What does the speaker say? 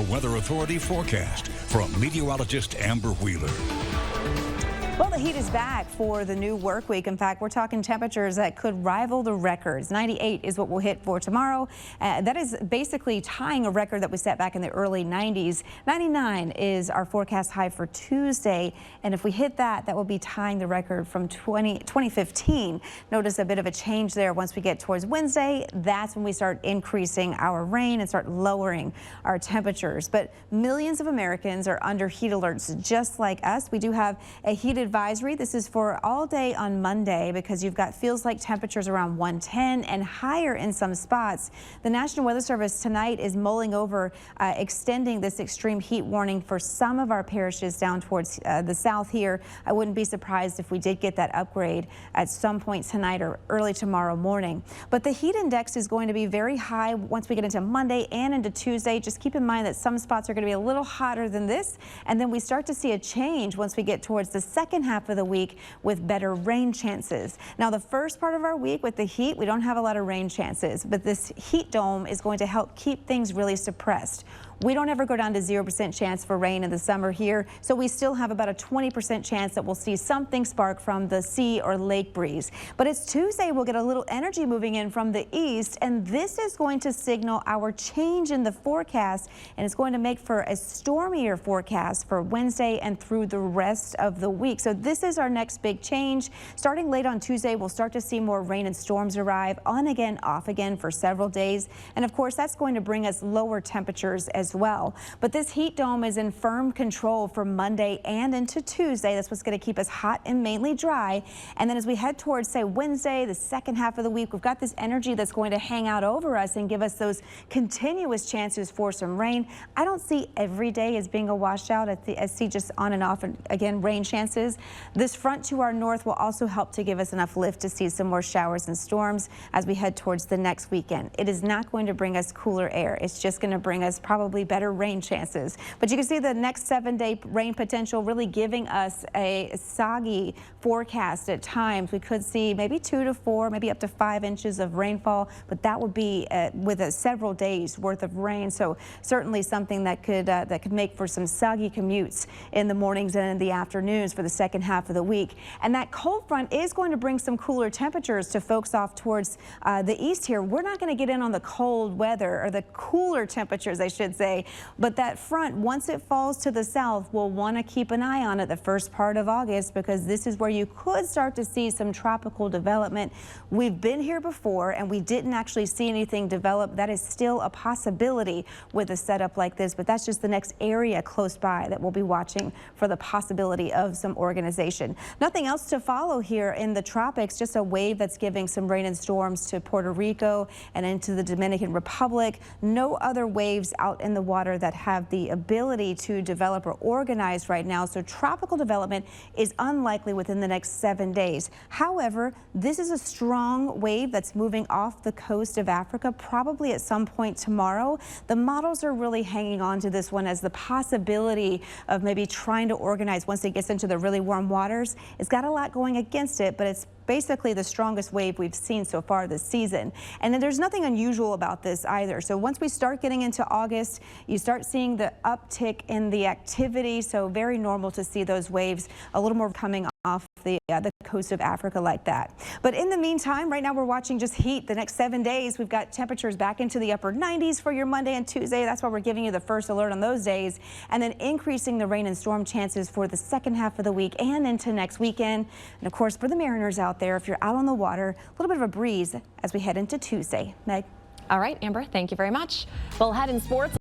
your Weather Authority forecast from meteorologist Amber Wheeler. Well, the heat is back for the new work week. In fact, we're talking temperatures that could rival the records. 98 is what we'll hit for tomorrow. That is basically tying a record that we set back in the early 90s. 99 is our forecast high for Tuesday. And if we hit that, that will be tying the record from 2015. Notice a bit of a change there. Once we get towards Wednesday, that's when we start increasing our rain and start lowering our temperatures. But millions of Americans are under heat alerts just like us. We do have a heat advisory. This is for all day on Monday because you've got feels like temperatures around 110 and higher in some spots. The National Weather Service tonight is mulling over extending this extreme heat warning for some of our parishes down towards the south here. I wouldn't be surprised if we did get that upgrade at some point tonight or early tomorrow morning. But the heat index is going to be very high once we get into Monday and into Tuesday. Just keep in mind that some spots are going to be a little hotter than this, and then we start to see a change once we get towards the second half of the week with better rain chances. Now, the first part of our week with the heat, we don't have a lot of rain chances, but this heat dome is going to help keep things really suppressed. We don't ever go down to 0% chance for rain in the summer here, so we still have about a 20% chance that we'll see something spark from the sea or lake breeze. But it's Tuesday, we'll get a little energy moving in from the east, and this is going to signal our change in the forecast, and it's going to make for a stormier forecast for Wednesday and through the rest of the week. So this is our next big change. Starting late on Tuesday, we'll start to see more rain and storms arrive on again, off again for several days. And of course, that's going to bring us lower temperatures as well. But this heat dome is in firm control for Monday and into Tuesday. That's what's going to keep us hot and mainly dry. And then as we head towards, say, Wednesday, the second half of the week, we've got this energy that's going to hang out over us and give us those continuous chances for some rain. I don't see every day as being a washout. I see just on and off, and again, rain chances. This front to our north will also help to give us enough lift to see some more showers and storms as we head towards the next weekend. It is not going to bring us cooler air. It's just going to bring us probably better rain chances. But you can see the next 7-day rain potential really giving us a soggy forecast at times. We could see maybe 2 to 4, maybe up to 5 inches of rainfall, but that would be with several days worth of rain. So certainly something that could make for some soggy commutes in the mornings and in the afternoons for the second half of the week. And that cold front is going to bring some cooler temperatures to folks off towards the east here. We're not going to get in on the cold weather, or the cooler temperatures, I should say. But that front, once it falls to the south, we'll want to keep an eye on it the first part of August, because this is where you could start to see some tropical development. We've been here before and we didn't actually see anything develop. That is still a possibility with a setup like this, but that's just the next area close by that we'll be watching for the possibility of some organization. Nothing else to follow here in the tropics, just a wave that's giving some rain and storms to Puerto Rico and into the Dominican Republic. No other waves out in the water that have the ability to develop or organize right now. So tropical development is unlikely within the next 7 days. However, this is a strong wave that's moving off the coast of Africa, probably at some point tomorrow. The models are really hanging on to this one as the possibility of maybe trying to organize once it gets into the really warm waters. It's got a lot going against it, but it's basically the strongest wave we've seen so far this season. And then there's nothing unusual about this either. So once we start getting into August, you start seeing the uptick in the activity. So very normal to see those waves a little more coming off the coast of Africa like that. But in the meantime, right now we're watching just heat. The next 7 days, we've got temperatures back into the upper 90s for your Monday and Tuesday. That's why we're giving you the first alert on those days. And then increasing the rain and storm chances for the second half of the week and into next weekend. And of course, for the mariners out there, if you're out on the water, a little bit of a breeze as we head into Tuesday. Meg? All right, Amber, thank you very much. Well, ahead in sports.